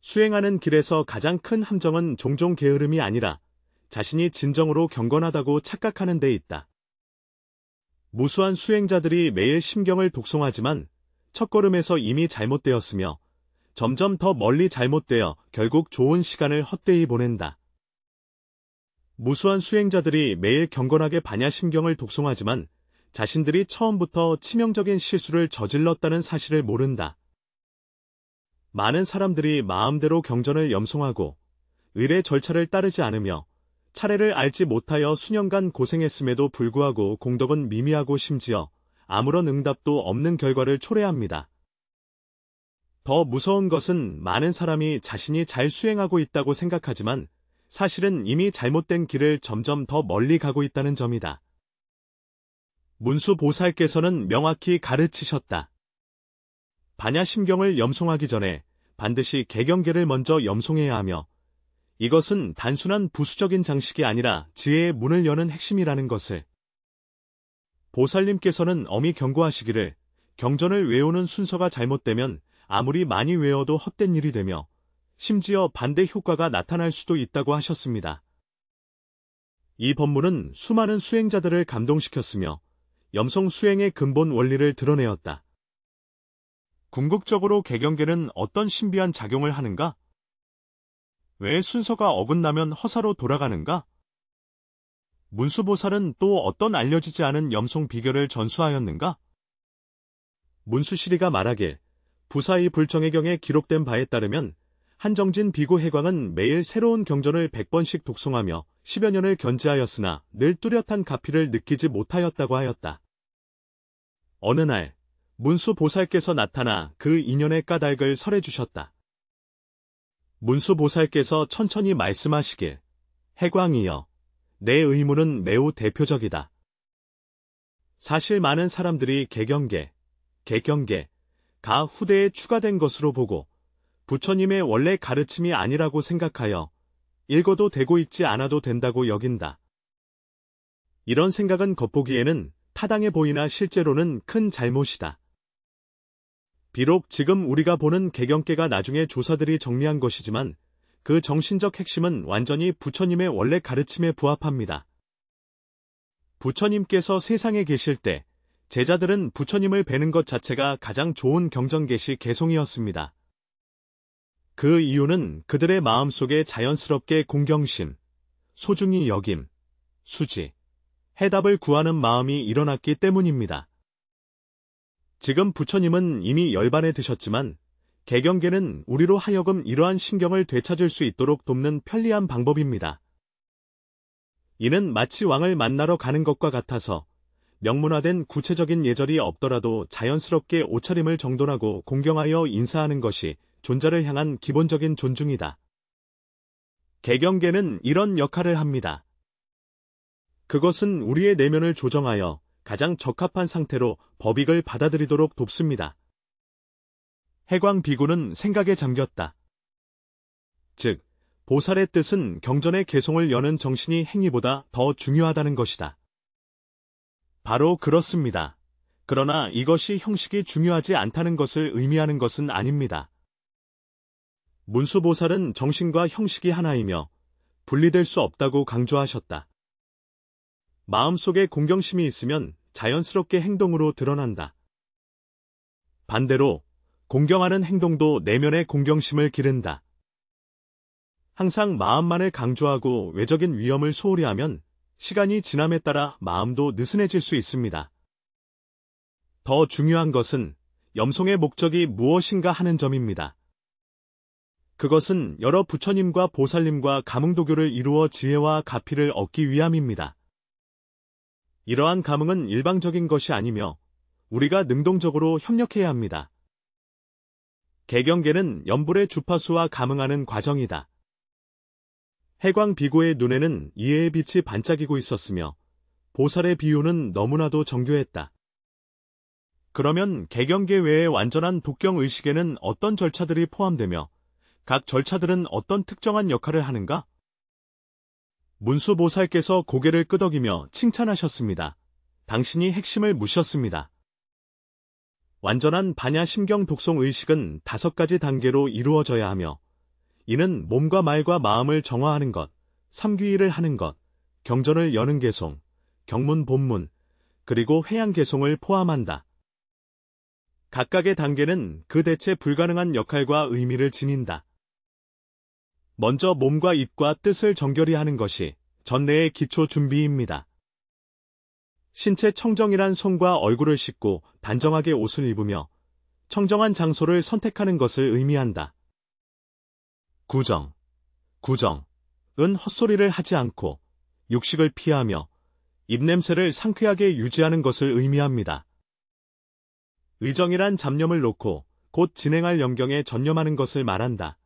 수행하는 길에서 가장 큰 함정은 종종 게으름이 아니라 자신이 진정으로 경건하다고 착각하는 데 있다. 무수한 수행자들이 매일 심경을 독송하지만 첫걸음에서 이미 잘못되었으며 점점 더 멀리 잘못되어 결국 좋은 시간을 헛되이 보낸다. 무수한 수행자들이 매일 경건하게 반야심경을 독송하지만 자신들이 처음부터 치명적인 실수를 저질렀다는 사실을 모른다. 많은 사람들이 마음대로 경전을 염송하고 의례 절차를 따르지 않으며 차례를 알지 못하여 수년간 고생했음에도 불구하고 공덕은 미미하고 심지어 아무런 응답도 없는 결과를 초래합니다. 더 무서운 것은 많은 사람이 자신이 잘 수행하고 있다고 생각하지만 사실은 이미 잘못된 길을 점점 더 멀리 가고 있다는 점이다. 문수보살께서는 명확히 가르치셨다. 반야심경을 염송하기 전에 반드시 개경계를 먼저 염송해야 하며 이것은 단순한 부수적인 장식이 아니라 지혜의 문을 여는 핵심이라는 것을. 보살님께서는 엄히 경고하시기를 경전을 외우는 순서가 잘못되면 아무리 많이 외워도 헛된 일이 되며 심지어 반대 효과가 나타날 수도 있다고 하셨습니다. 이 법문은 수많은 수행자들을 감동시켰으며 염송 수행의 근본 원리를 드러내었다. 궁극적으로 개경계는 어떤 신비한 작용을 하는가? 왜 순서가 어긋나면 허사로 돌아가는가? 문수보살은 또 어떤 알려지지 않은 염송 비결을 전수하였는가? 문수시리가 말하길 부사이 불정해경에 기록된 바에 따르면 한정진 비구 해광은 매일 새로운 경전을 100번씩 독송하며 10여 년을 견지하였으나 늘 뚜렷한 가피를 느끼지 못하였다고 하였다. 어느 날 문수보살께서 나타나 그 인연의 까닭을 설해주셨다. 문수보살께서 천천히 말씀하시길 해광이여, 내 의무는 매우 대표적이다. 사실 많은 사람들이 개경계, 개경계가 후대에 추가된 것으로 보고 부처님의 원래 가르침이 아니라고 생각하여 읽어도 되고 읽지 않아도 된다고 여긴다. 이런 생각은 겉보기에는 타당해 보이나 실제로는 큰 잘못이다. 비록 지금 우리가 보는 개경계가 나중에 조사들이 정리한 것이지만 그 정신적 핵심은 완전히 부처님의 원래 가르침에 부합합니다. 부처님께서 세상에 계실 때 제자들은 부처님을 뵈는 것 자체가 가장 좋은 경전계시 개송이었습니다. 그 이유는 그들의 마음속에 자연스럽게 공경심, 소중히 여김, 수지, 해답을 구하는 마음이 일어났기 때문입니다. 지금 부처님은 이미 열반에 드셨지만 개경계는 우리로 하여금 이러한 심경을 되찾을 수 있도록 돕는 편리한 방법입니다. 이는 마치 왕을 만나러 가는 것과 같아서 명문화된 구체적인 예절이 없더라도 자연스럽게 옷차림을 정돈하고 공경하여 인사하는 것이 존자를 향한 기본적인 존중이다. 개경계는 이런 역할을 합니다. 그것은 우리의 내면을 조정하여 가장 적합한 상태로 법익을 받아들이도록 돕습니다. 해광 비구는 생각에 잠겼다. 즉, 보살의 뜻은 경전의 개송을 여는 정신이 행위보다 더 중요하다는 것이다. 바로 그렇습니다. 그러나 이것이 형식이 중요하지 않다는 것을 의미하는 것은 아닙니다. 문수보살은 정신과 형식이 하나이며 분리될 수 없다고 강조하셨다. 마음속에 공경심이 있으면 자연스럽게 행동으로 드러난다. 반대로 공경하는 행동도 내면의 공경심을 기른다. 항상 마음만을 강조하고 외적인 위험을 소홀히 하면 시간이 지남에 따라 마음도 느슨해질 수 있습니다. 더 중요한 것은 염송의 목적이 무엇인가 하는 점입니다. 그것은 여러 부처님과 보살님과 가문도교를 이루어 지혜와 가피를 얻기 위함입니다. 이러한 감흥은 일방적인 것이 아니며 우리가 능동적으로 협력해야 합니다. 개경계는 염불의 주파수와 감응하는 과정이다. 해광 비구의 눈에는 이해의 빛이 반짝이고 있었으며 보살의 비유는 너무나도 정교했다. 그러면 개경계 외의 완전한 독경 의식에는 어떤 절차들이 포함되며 각 절차들은 어떤 특정한 역할을 하는가? 문수보살께서 고개를 끄덕이며 칭찬하셨습니다. 당신이 핵심을 묻셨습니다. 완전한 반야심경 독송 의식은 5가지 단계로 이루어져야 하며 이는 몸과 말과 마음을 정화하는 것, 삼귀일을 하는 것, 경전을 여는 개송, 경문 본문, 그리고 회양 개송을 포함한다. 각각의 단계는 그 대체 불가능한 역할과 의미를 지닌다. 먼저 몸과 입과 뜻을 정결히 하는 것이 전례의 기초 준비입니다. 신체 청정이란 손과 얼굴을 씻고 단정하게 옷을 입으며 청정한 장소를 선택하는 것을 의미한다. 구정은 헛소리를 하지 않고 육식을 피하며 입냄새를 상쾌하게 유지하는 것을 의미합니다. 의정이란 잡념을 놓고 곧 진행할 영경에 전념하는 것을 말한다.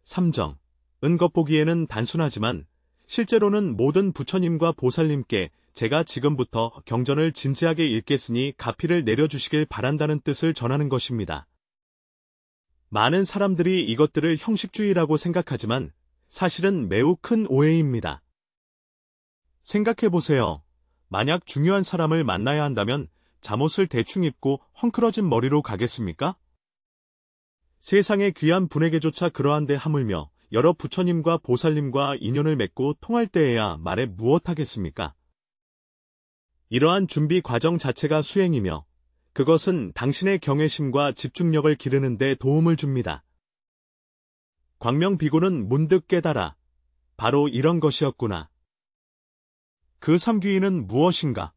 삼정은 겉보기에는 단순하지만 실제로는 모든 부처님과 보살님께 제가 지금부터 경전을 진지하게 읽겠으니 가피를 내려주시길 바란다는 뜻을 전하는 것입니다. 많은 사람들이 이것들을 형식주의라고 생각하지만 사실은 매우 큰 오해입니다. 생각해보세요. 만약 중요한 사람을 만나야 한다면 잠옷을 대충 입고 헝클어진 머리로 가겠습니까? 세상의 귀한 분에게조차 그러한데 하물며 여러 부처님과 보살님과 인연을 맺고 통할 때에야 말에 무엇하겠습니까? 이러한 준비 과정 자체가 수행이며 그것은 당신의 경외심과 집중력을 기르는 데 도움을 줍니다. 광명비구는 문득 깨달아 바로 이런 것이었구나. 그 삼귀인은 무엇인가?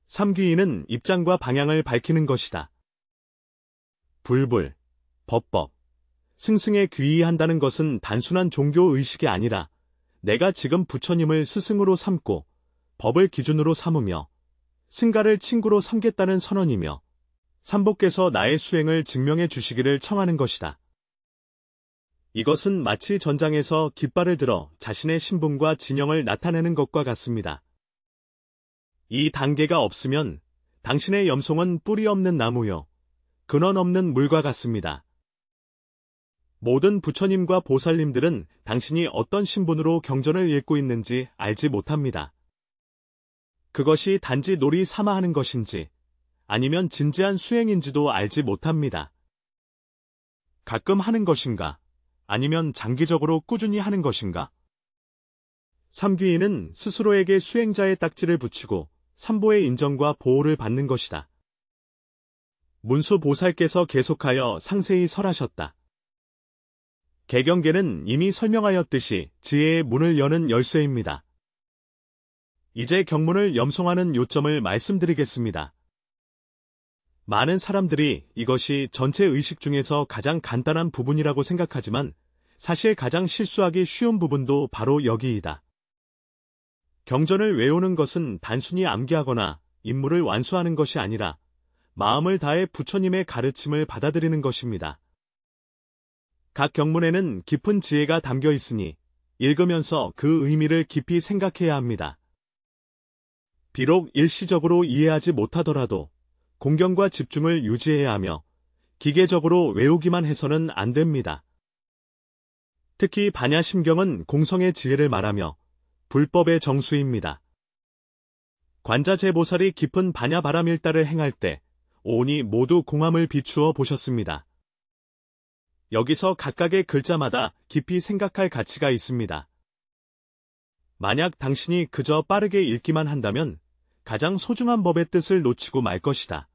삼귀인은 입장과 방향을 밝히는 것이다. 불불, 법법, 승승에 귀의한다는 것은 단순한 종교의식이 아니라 내가 지금 부처님을 스승으로 삼고 법을 기준으로 삼으며 승가를 친구로 삼겠다는 선언이며 삼보께서 나의 수행을 증명해 주시기를 청하는 것이다. 이것은 마치 전장에서 깃발을 들어 자신의 신분과 진영을 나타내는 것과 같습니다. 이 단계가 없으면 당신의 염송은 뿌리 없는 나무요, 근원 없는 물과 같습니다. 모든 부처님과 보살님들은 당신이 어떤 신분으로 경전을 읽고 있는지 알지 못합니다. 그것이 단지 놀이 삼아 하는 것인지 아니면 진지한 수행인지도 알지 못합니다. 가끔 하는 것인가? 아니면 장기적으로 꾸준히 하는 것인가? 삼귀인은 스스로에게 수행자의 딱지를 붙이고 삼보의 인정과 보호를 받는 것이다. 문수보살께서 계속하여 상세히 설하셨다. 개경계는 이미 설명하였듯이 지혜의 문을 여는 열쇠입니다. 이제 경문을 염송하는 요점을 말씀드리겠습니다. 많은 사람들이 이것이 전체 의식 중에서 가장 간단한 부분이라고 생각하지만 사실 가장 실수하기 쉬운 부분도 바로 여기이다. 경전을 외우는 것은 단순히 암기하거나 임무를 완수하는 것이 아니라 마음을 다해 부처님의 가르침을 받아들이는 것입니다. 각 경문에는 깊은 지혜가 담겨 있으니 읽으면서 그 의미를 깊이 생각해야 합니다. 비록 일시적으로 이해하지 못하더라도 공경과 집중을 유지해야 하며 기계적으로 외우기만 해서는 안 됩니다. 특히 반야심경은 공성의 지혜를 말하며 불법의 정수입니다. 관자재보살이 깊은 반야바라밀다를 행할 때 오온이 모두 공함을 비추어 보셨습니다. 여기서 각각의 글자마다 깊이 생각할 가치가 있습니다. 만약 당신이 그저 빠르게 읽기만 한다면 가장 소중한 법의 뜻을 놓치고 말 것이다.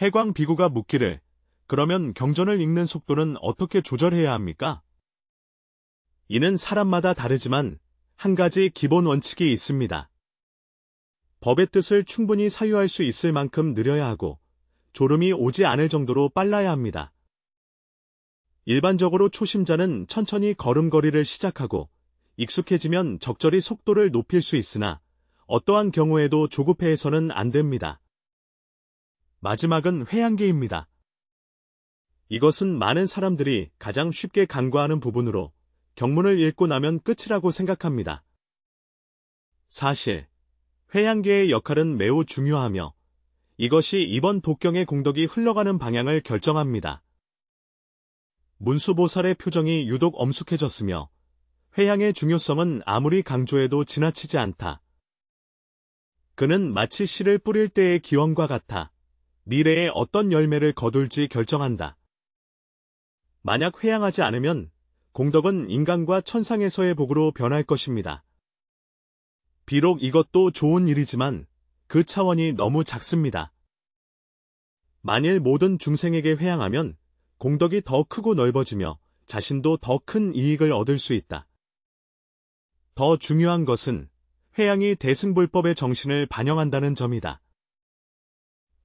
해광 비구가 묻기를, 그러면 경전을 읽는 속도는 어떻게 조절해야 합니까? 이는 사람마다 다르지만 한 가지 기본 원칙이 있습니다. 법의 뜻을 충분히 사유할 수 있을 만큼 느려야 하고 졸음이 오지 않을 정도로 빨라야 합니다. 일반적으로 초심자는 천천히 걸음걸이를 시작하고 익숙해지면 적절히 속도를 높일 수 있으나 어떠한 경우에도 조급해해서는 안 됩니다. 마지막은 회양계입니다. 이것은 많은 사람들이 가장 쉽게 간과하는 부분으로 경문을 읽고 나면 끝이라고 생각합니다. 사실 회양계의 역할은 매우 중요하며 이것이 이번 독경의 공덕이 흘러가는 방향을 결정합니다. 문수보살의 표정이 유독 엄숙해졌으며 회양의 중요성은 아무리 강조해도 지나치지 않다. 그는 마치 씨를 뿌릴 때의 기원과 같아 미래에 어떤 열매를 거둘지 결정한다. 만약 회양하지 않으면 공덕은 인간과 천상에서의 복으로 변할 것입니다. 비록 이것도 좋은 일이지만 그 차원이 너무 작습니다. 만일 모든 중생에게 회양하면 공덕이 더 크고 넓어지며 자신도 더 큰 이익을 얻을 수 있다. 더 중요한 것은 회양이 대승불법의 정신을 반영한다는 점이다.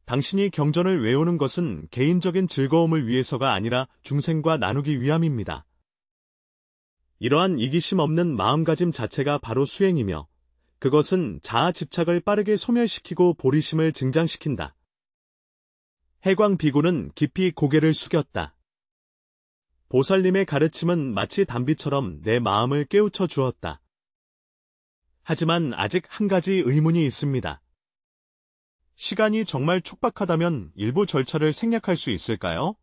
당신이 경전을 외우는 것은 개인적인 즐거움을 위해서가 아니라 중생과 나누기 위함입니다. 이러한 이기심 없는 마음가짐 자체가 바로 수행이며 그것은 자아 집착을 빠르게 소멸시키고 보리심을 증장시킨다. 해광 비구는 깊이 고개를 숙였다. 보살님의 가르침은 마치 단비처럼 내 마음을 깨우쳐 주었다. 하지만 아직 한 가지 의문이 있습니다. 시간이 정말 촉박하다면 일부 절차를 생략할 수 있을까요?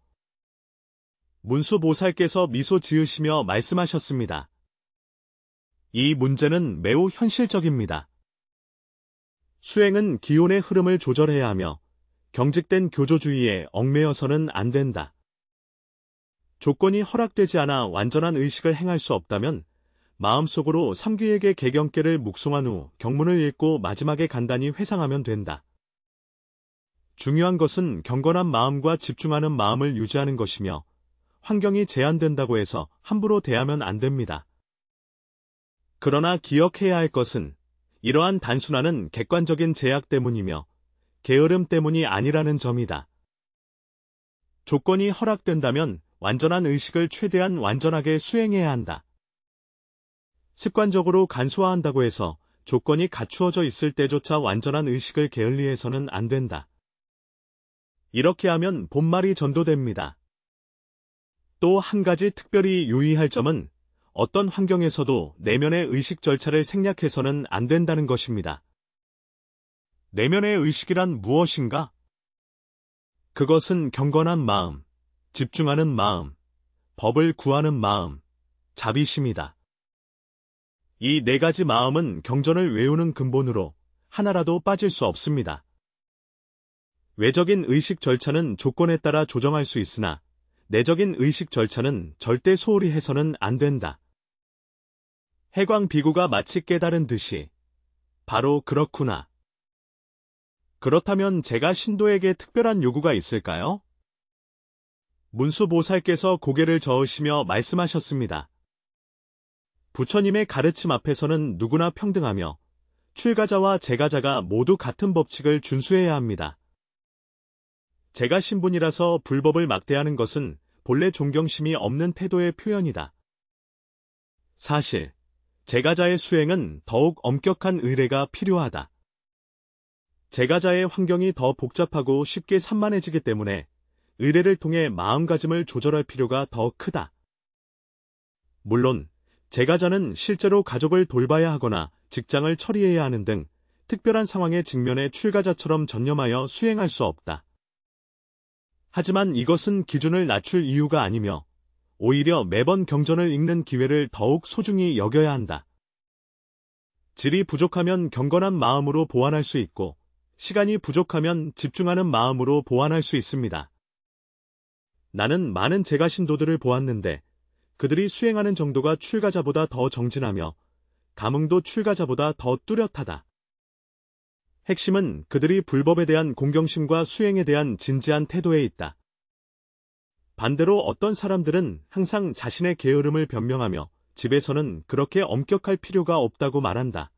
문수보살께서 미소 지으시며 말씀하셨습니다. 이 문제는 매우 현실적입니다. 수행은 기온의 흐름을 조절해야 하며 경직된 교조주의에 얽매여서는 안 된다. 조건이 허락되지 않아 완전한 의식을 행할 수 없다면 마음속으로 삼귀에게 개경계를 묵송한 후 경문을 읽고 마지막에 간단히 회상하면 된다. 중요한 것은 경건한 마음과 집중하는 마음을 유지하는 것이며 환경이 제한된다고 해서 함부로 대하면 안 됩니다. 그러나 기억해야 할 것은 이러한 단순화는 객관적인 제약 때문이며 게으름 때문이 아니라는 점이다. 조건이 허락된다면 완전한 의식을 최대한 완전하게 수행해야 한다. 습관적으로 간소화한다고 해서 조건이 갖추어져 있을 때조차 완전한 의식을 게을리해서는 안 된다. 이렇게 하면 본말이 전도됩니다. 또 한 가지 특별히 유의할 점은 어떤 환경에서도 내면의 의식 절차를 생략해서는 안 된다는 것입니다. 내면의 의식이란 무엇인가? 그것은 경건한 마음, 집중하는 마음, 법을 구하는 마음, 자비심이다. 이 네 가지 마음은 경전을 외우는 근본으로 하나라도 빠질 수 없습니다. 외적인 의식 절차는 조건에 따라 조정할 수 있으나 내적인 의식 절차는 절대 소홀히 해서는 안 된다. 해광 비구가 마치 깨달은 듯이 바로 그렇구나. 그렇다면 제가 신도에게 특별한 요구가 있을까요? 문수보살께서 고개를 저으시며 말씀하셨습니다. 부처님의 가르침 앞에서는 누구나 평등하며 출가자와 재가자가 모두 같은 법칙을 준수해야 합니다. 제가 신분이라서 불법을 막대하는 것은 본래 존경심이 없는 태도의 표현이다. 사실 재가자의 수행은 더욱 엄격한 의례가 필요하다. 재가자의 환경이 더 복잡하고 쉽게 산만해지기 때문에 의례를 통해 마음가짐을 조절할 필요가 더 크다. 물론 재가자는 실제로 가족을 돌봐야 하거나 직장을 처리해야 하는 등 특별한 상황에 직면해 출가자처럼 전념하여 수행할 수 없다. 하지만 이것은 기준을 낮출 이유가 아니며 오히려 매번 경전을 읽는 기회를 더욱 소중히 여겨야 한다. 질이 부족하면 경건한 마음으로 보완할 수 있고 시간이 부족하면 집중하는 마음으로 보완할 수 있습니다. 나는 많은 재가 신도들을 보았는데 그들이 수행하는 정도가 출가자보다 더 정진하며 감흥도 출가자보다 더 뚜렷하다. 핵심은 그들이 불법에 대한 공경심과 수행에 대한 진지한 태도에 있다. 반대로 어떤 사람들은 항상 자신의 게으름을 변명하며 집에서는 그렇게 엄격할 필요가 없다고 말한다.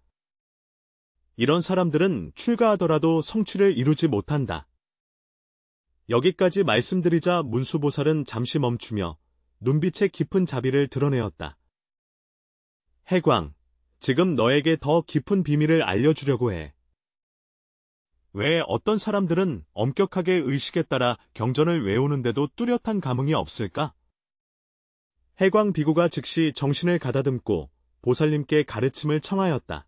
이런 사람들은 출가하더라도 성취를 이루지 못한다. 여기까지 말씀드리자 문수보살은 잠시 멈추며 눈빛의 깊은 자비를 드러내었다. 해광, 지금 너에게 더 깊은 비밀을 알려주려고 해. 왜 어떤 사람들은 엄격하게 의식에 따라 경전을 외우는데도 뚜렷한 감흥이 없을까? 해광 비구가 즉시 정신을 가다듬고 보살님께 가르침을 청하였다.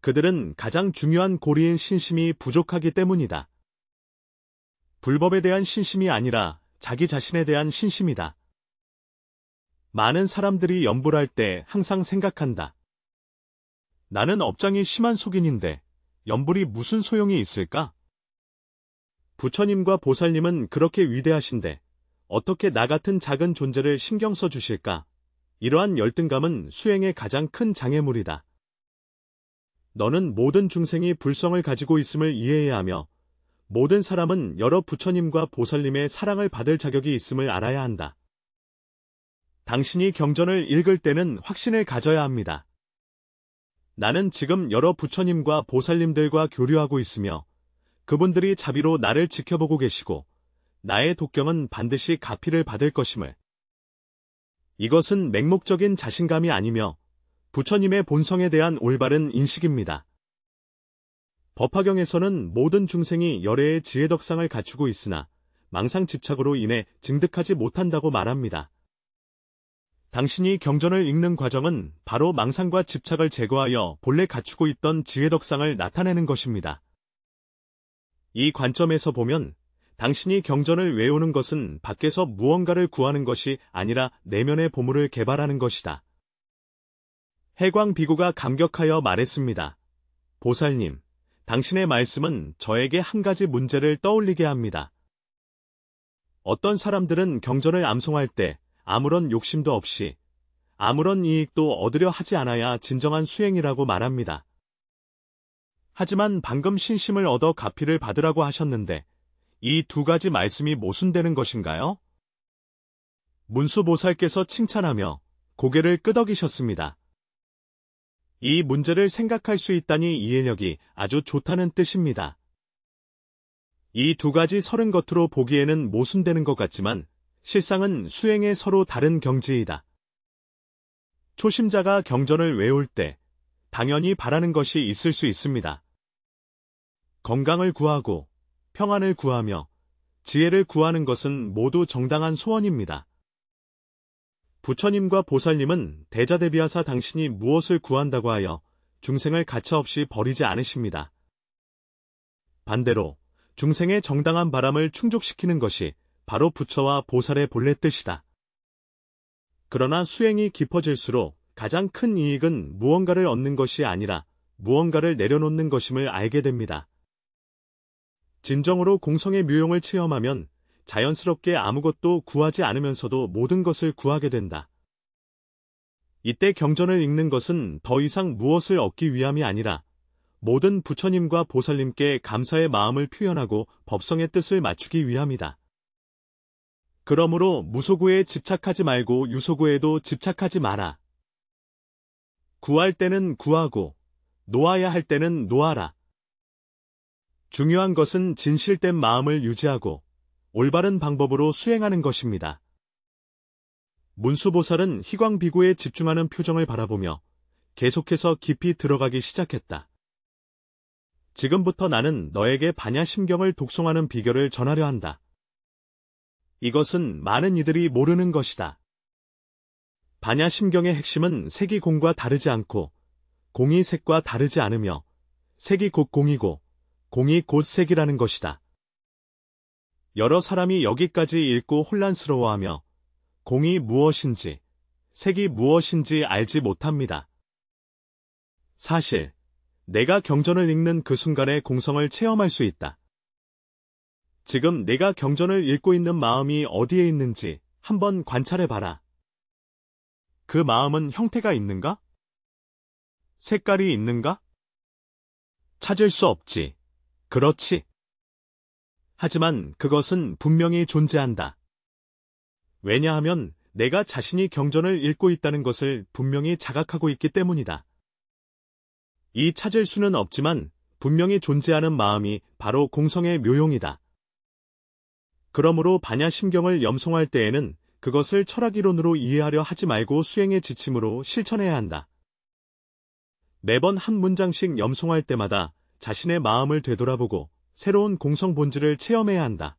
그들은 가장 중요한 고리인 신심이 부족하기 때문이다. 불법에 대한 신심이 아니라 자기 자신에 대한 신심이다. 많은 사람들이 염불할 때 항상 생각한다. 나는 업장이 심한 속인인데 염불이 무슨 소용이 있을까? 부처님과 보살님은 그렇게 위대하신데 어떻게 나 같은 작은 존재를 신경 써 주실까? 이러한 열등감은 수행의 가장 큰 장애물이다. 너는 모든 중생이 불성을 가지고 있음을 이해해야 하며 모든 사람은 여러 부처님과 보살님의 사랑을 받을 자격이 있음을 알아야 한다. 당신이 경전을 읽을 때는 확신을 가져야 합니다. 나는 지금 여러 부처님과 보살님들과 교류하고 있으며 그분들이 자비로 나를 지켜보고 계시고 나의 독경은 반드시 가피를 받을 것임을. 이것은 맹목적인 자신감이 아니며 부처님의 본성에 대한 올바른 인식입니다. 법화경에서는 모든 중생이 열애의 지혜덕상을 갖추고 있으나 망상 집착으로 인해 증득하지 못한다고 말합니다. 당신이 경전을 읽는 과정은 바로 망상과 집착을 제거하여 본래 갖추고 있던 지혜덕상을 나타내는 것입니다. 이 관점에서 보면 당신이 경전을 외우는 것은 밖에서 무언가를 구하는 것이 아니라 내면의 보물을 개발하는 것이다. 해광 비구가 감격하여 말했습니다. 보살님, 당신의 말씀은 저에게 한 가지 문제를 떠올리게 합니다. 어떤 사람들은 경전을 암송할 때 아무런 욕심도 없이 아무런 이익도 얻으려 하지 않아야 진정한 수행이라고 말합니다. 하지만 방금 신심을 얻어 가피를 받으라고 하셨는데 이 두 가지 말씀이 모순되는 것인가요? 문수보살께서 칭찬하며 고개를 끄덕이셨습니다. 이 문제를 생각할 수 있다니 이해력이 아주 좋다는 뜻입니다. 이 두 가지 설은 겉으로 보기에는 모순되는 것 같지만 실상은 수행의 서로 다른 경지이다. 초심자가 경전을 외울 때 당연히 바라는 것이 있을 수 있습니다. 건강을 구하고 평안을 구하며 지혜를 구하는 것은 모두 정당한 소원입니다. 부처님과 보살님은 대자대비하사 당신이 무엇을 구한다고 하여 중생을 가차없이 버리지 않으십니다. 반대로 중생의 정당한 바람을 충족시키는 것이 바로 부처와 보살의 본래 뜻이다. 그러나 수행이 깊어질수록 가장 큰 이익은 무언가를 얻는 것이 아니라 무언가를 내려놓는 것임을 알게 됩니다. 진정으로 공성의 묘용을 체험하면 자연스럽게 아무것도 구하지 않으면서도 모든 것을 구하게 된다. 이때 경전을 읽는 것은 더 이상 무엇을 얻기 위함이 아니라 모든 부처님과 보살님께 감사의 마음을 표현하고 법성의 뜻을 맞추기 위함이다. 그러므로 무소구에 집착하지 말고 유소구에도 집착하지 마라. 구할 때는 구하고 놓아야 할 때는 놓아라. 중요한 것은 진실된 마음을 유지하고 올바른 방법으로 수행하는 것입니다. 문수보살은 희광비구에 집중하는 표정을 바라보며 계속해서 깊이 들어가기 시작했다. 지금부터 나는 너에게 반야심경을 독송하는 비결을 전하려 한다. 이것은 많은 이들이 모르는 것이다. 반야심경의 핵심은 색이 공과 다르지 않고 공이 색과 다르지 않으며 색이 곧 공이고 공이 곧 색이라는 것이다. 여러 사람이 여기까지 읽고 혼란스러워하며 공이 무엇인지, 색이 무엇인지 알지 못합니다. 사실, 내가 경전을 읽는 그 순간의 공성을 체험할 수 있다. 지금 내가 경전을 읽고 있는 마음이 어디에 있는지 한번 관찰해봐라. 그 마음은 형태가 있는가? 색깔이 있는가? 찾을 수 없지. 그렇지. 하지만 그것은 분명히 존재한다. 왜냐하면 내가 자신이 경전을 읽고 있다는 것을 분명히 자각하고 있기 때문이다. 이 찾을 수는 없지만 분명히 존재하는 마음이 바로 공성의 묘용이다. 그러므로 반야심경을 염송할 때에는 그것을 철학이론으로 이해하려 하지 말고 수행의 지침으로 실천해야 한다. 매번 한 문장씩 염송할 때마다 자신의 마음을 되돌아보고 새로운 공성 본질을 체험해야 한다.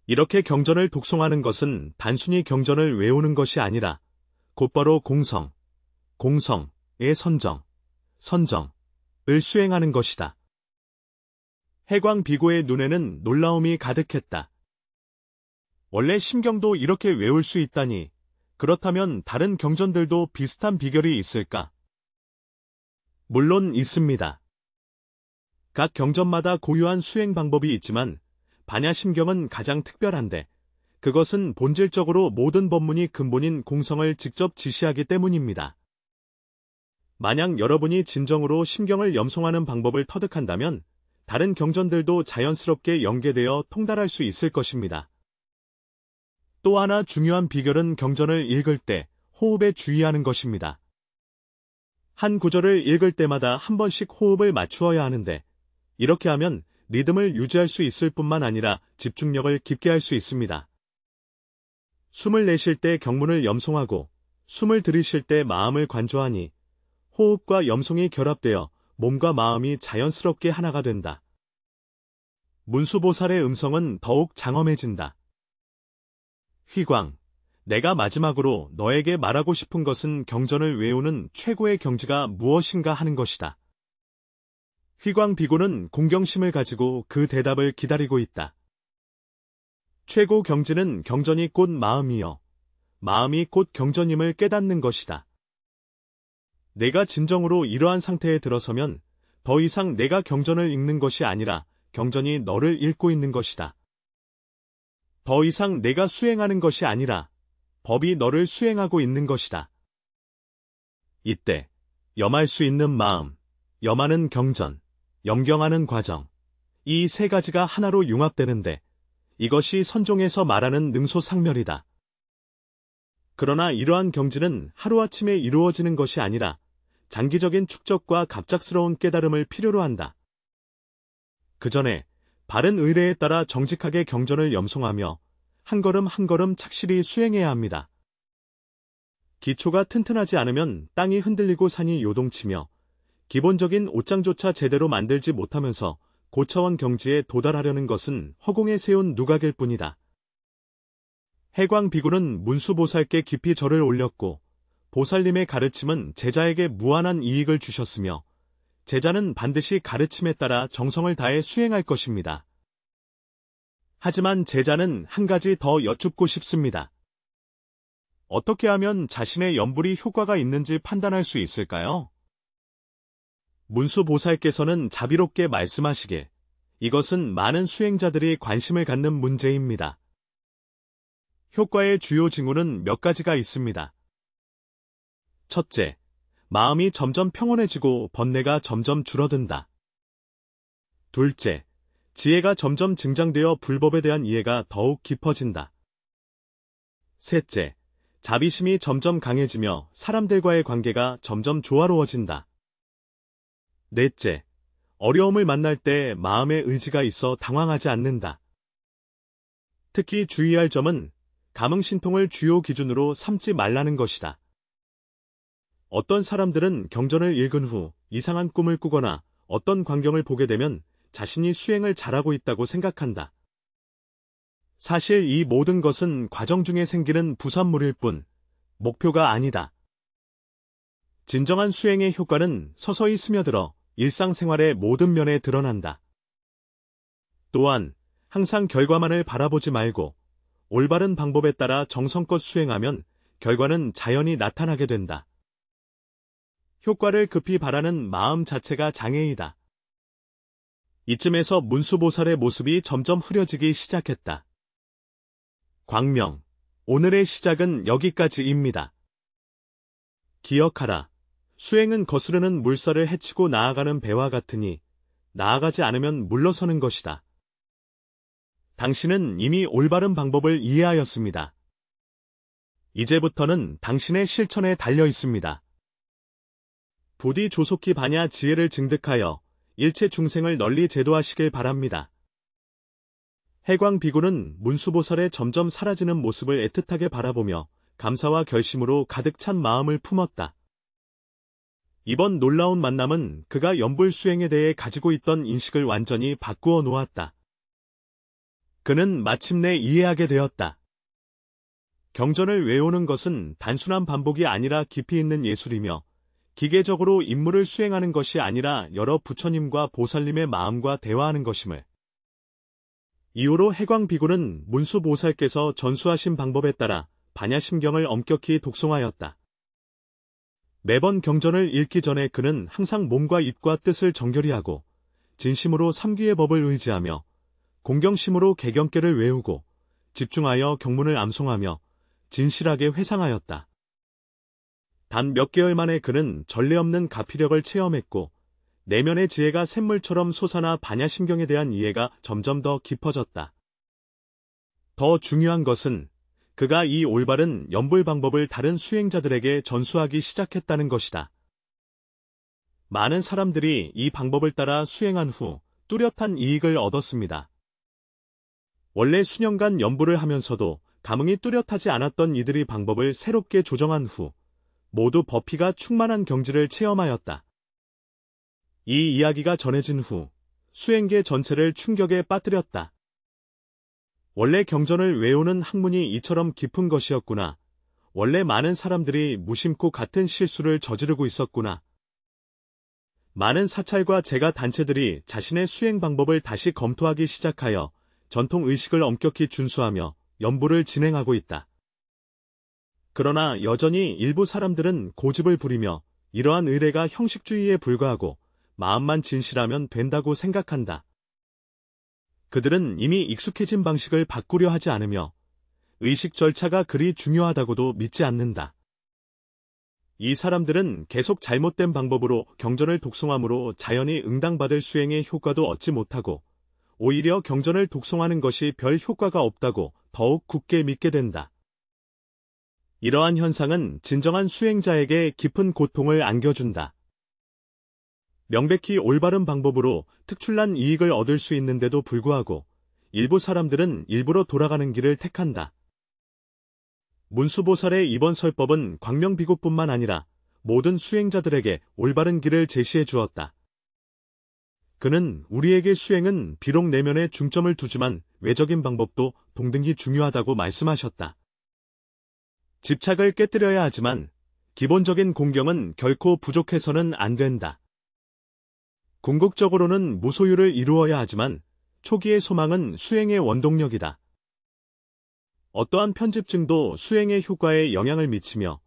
이렇게 경전을 독송하는 것은 단순히 경전을 외우는 것이 아니라 곧바로 공성, 공성의 선정을 수행하는 것이다. 해광비고의 눈에는 놀라움이 가득했다. 원래 심경도 이렇게 외울 수 있다니, 그렇다면 다른 경전들도 비슷한 비결이 있을까? 물론 있습니다. 각 경전마다 고유한 수행 방법이 있지만 반야심경은 가장 특별한데 그것은 본질적으로 모든 법문이 근본인 공성을 직접 지시하기 때문입니다. 만약 여러분이 진정으로 심경을 염송하는 방법을 터득한다면 다른 경전들도 자연스럽게 연계되어 통달할 수 있을 것입니다. 또 하나 중요한 비결은 경전을 읽을 때 호흡에 주의하는 것입니다. 한 구절을 읽을 때마다 한 번씩 호흡을 맞추어야 하는데 이렇게 하면 리듬을 유지할 수 있을 뿐만 아니라 집중력을 깊게 할 수 있습니다. 숨을 내쉴 때 경문을 염송하고 숨을 들이쉴 때 마음을 관조하니 호흡과 염송이 결합되어 몸과 마음이 자연스럽게 하나가 된다. 문수보살의 음성은 더욱 장엄해진다. 휘광, 내가 마지막으로 너에게 말하고 싶은 것은 경전을 외우는 최고의 경지가 무엇인가 하는 것이다. 휘광 비구는 공경심을 가지고 그 대답을 기다리고 있다. 최고 경지는 경전이 곧 마음이요. 마음이 곧 경전임을 깨닫는 것이다. 내가 진정으로 이러한 상태에 들어서면 더 이상 내가 경전을 읽는 것이 아니라 경전이 너를 읽고 있는 것이다. 더 이상 내가 수행하는 것이 아니라 법이 너를 수행하고 있는 것이다. 이때 염할 수 있는 마음, 염하는 경전, 염경하는 과정, 이 세 가지가 하나로 융합되는데 이것이 선종에서 말하는 능소상멸이다. 그러나 이러한 경지는 하루아침에 이루어지는 것이 아니라 장기적인 축적과 갑작스러운 깨달음을 필요로 한다. 그 전에 바른 의례에 따라 정직하게 경전을 염송하며 한 걸음 한 걸음 착실히 수행해야 합니다. 기초가 튼튼하지 않으면 땅이 흔들리고 산이 요동치며 기본적인 옷장조차 제대로 만들지 못하면서 고차원 경지에 도달하려는 것은 허공에 세운 누각일 뿐이다. 해광 비구는 문수보살께 깊이 절을 올렸고 보살님의 가르침은 제자에게 무한한 이익을 주셨으며 제자는 반드시 가르침에 따라 정성을 다해 수행할 것입니다. 하지만 제자는 한 가지 더 여쭙고 싶습니다. 어떻게 하면 자신의 염불이 효과가 있는지 판단할 수 있을까요? 문수보살께서는 자비롭게 말씀하시길, 이것은 많은 수행자들이 관심을 갖는 문제입니다. 효과의 주요 징후는 몇 가지가 있습니다. 첫째, 마음이 점점 평온해지고 번뇌가 점점 줄어든다. 둘째, 지혜가 점점 증장되어 불법에 대한 이해가 더욱 깊어진다. 셋째, 자비심이 점점 강해지며 사람들과의 관계가 점점 조화로워진다. 넷째, 어려움을 만날 때 마음의 의지가 있어 당황하지 않는다. 특히 주의할 점은 감흥신통을 주요 기준으로 삼지 말라는 것이다. 어떤 사람들은 경전을 읽은 후 이상한 꿈을 꾸거나 어떤 광경을 보게 되면 자신이 수행을 잘하고 있다고 생각한다. 사실 이 모든 것은 과정 중에 생기는 부산물일 뿐 목표가 아니다. 진정한 수행의 효과는 서서히 스며들어 일상생활의 모든 면에 드러난다. 또한 항상 결과만을 바라보지 말고 올바른 방법에 따라 정성껏 수행하면 결과는 자연히 나타나게 된다. 효과를 급히 바라는 마음 자체가 장애이다. 이쯤에서 문수보살의 모습이 점점 흐려지기 시작했다. 광명, 오늘의 시작은 여기까지입니다. 기억하라. 수행은 거스르는 물살을 헤치고 나아가는 배와 같으니 나아가지 않으면 물러서는 것이다. 당신은 이미 올바른 방법을 이해하였습니다. 이제부터는 당신의 실천에 달려 있습니다. 부디 조속히 반야 지혜를 증득하여 일체 중생을 널리 제도하시길 바랍니다. 해광 비구는 문수보살의 점점 사라지는 모습을 애틋하게 바라보며 감사와 결심으로 가득 찬 마음을 품었다. 이번 놀라운 만남은 그가 염불 수행에 대해 가지고 있던 인식을 완전히 바꾸어 놓았다. 그는 마침내 이해하게 되었다. 경전을 외우는 것은 단순한 반복이 아니라 깊이 있는 예술이며 기계적으로 임무를 수행하는 것이 아니라 여러 부처님과 보살님의 마음과 대화하는 것임을. 이후로 해광 비구는 문수보살께서 전수하신 방법에 따라 반야심경을 엄격히 독송하였다. 매번 경전을 읽기 전에 그는 항상 몸과 입과 뜻을 정결히 하고 진심으로 삼귀의 법을 의지하며 공경심으로 개경계를 외우고 집중하여 경문을 암송하며 진실하게 회상하였다. 단 몇 개월 만에 그는 전례 없는 가피력을 체험했고 내면의 지혜가 샘물처럼 솟아나 반야심경에 대한 이해가 점점 더 깊어졌다. 더 중요한 것은 그가 이 올바른 연불 방법을 다른 수행자들에게 전수하기 시작했다는 것이다. 많은 사람들이 이 방법을 따라 수행한 후 뚜렷한 이익을 얻었습니다. 원래 수년간 연불을 하면서도 감흥이 뚜렷하지 않았던 이들이 방법을 새롭게 조정한 후 모두 버피가 충만한 경지를 체험하였다. 이 이야기가 전해진 후 수행계 전체를 충격에 빠뜨렸다. 원래 경전을 외우는 학문이 이처럼 깊은 것이었구나. 원래 많은 사람들이 무심코 같은 실수를 저지르고 있었구나. 많은 사찰과 제가 단체들이 자신의 수행 방법을 다시 검토하기 시작하여 전통 의식을 엄격히 준수하며 연불을 진행하고 있다. 그러나 여전히 일부 사람들은 고집을 부리며 이러한 의례가 형식주의에 불과하고 마음만 진실하면 된다고 생각한다. 그들은 이미 익숙해진 방식을 바꾸려 하지 않으며 의식 절차가 그리 중요하다고도 믿지 않는다. 이 사람들은 계속 잘못된 방법으로 경전을 독송함으로 자연히 응당받을 수행의 효과도 얻지 못하고 오히려 경전을 독송하는 것이 별 효과가 없다고 더욱 굳게 믿게 된다. 이러한 현상은 진정한 수행자에게 깊은 고통을 안겨준다. 명백히 올바른 방법으로 특출난 이익을 얻을 수 있는데도 불구하고 일부 사람들은 일부러 돌아가는 길을 택한다. 문수보살의 이번 설법은 광명비구뿐만 아니라 모든 수행자들에게 올바른 길을 제시해 주었다. 그는 우리에게 수행은 비록 내면에 중점을 두지만 외적인 방법도 동등히 중요하다고 말씀하셨다. 집착을 깨뜨려야 하지만 기본적인 공경은 결코 부족해서는 안 된다. 궁극적으로는 무소유를 이루어야 하지만 초기의 소망은 수행의 원동력이다. 어떠한 편집증도 수행의 효과에 영향을 미치며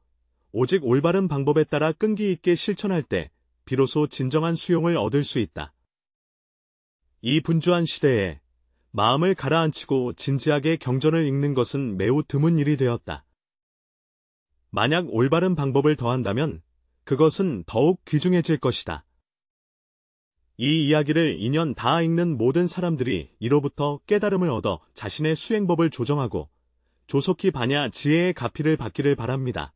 오직 올바른 방법에 따라 끈기 있게 실천할 때 비로소 진정한 수용을 얻을 수 있다. 이 분주한 시대에 마음을 가라앉히고 진지하게 경전을 읽는 것은 매우 드문 일이 되었다. 만약 올바른 방법을 더한다면 그것은 더욱 귀중해질 것이다. 이 이야기를 2년 다 읽는 모든 사람들이 이로부터 깨달음을 얻어 자신의 수행법을 조정하고 조속히 반야 지혜의 가피를 받기를 바랍니다.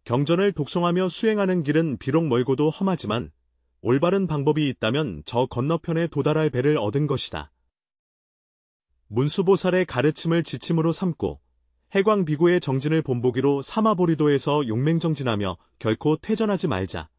경전을 독송하며 수행하는 길은 비록 멀고도 험하지만 올바른 방법이 있다면 저 건너편에 도달할 배를 얻은 것이다. 문수보살의 가르침을 지침으로 삼고 해광비구의 정진을 본보기로 사마보리도에서 용맹정진하며 결코 퇴전하지 말자.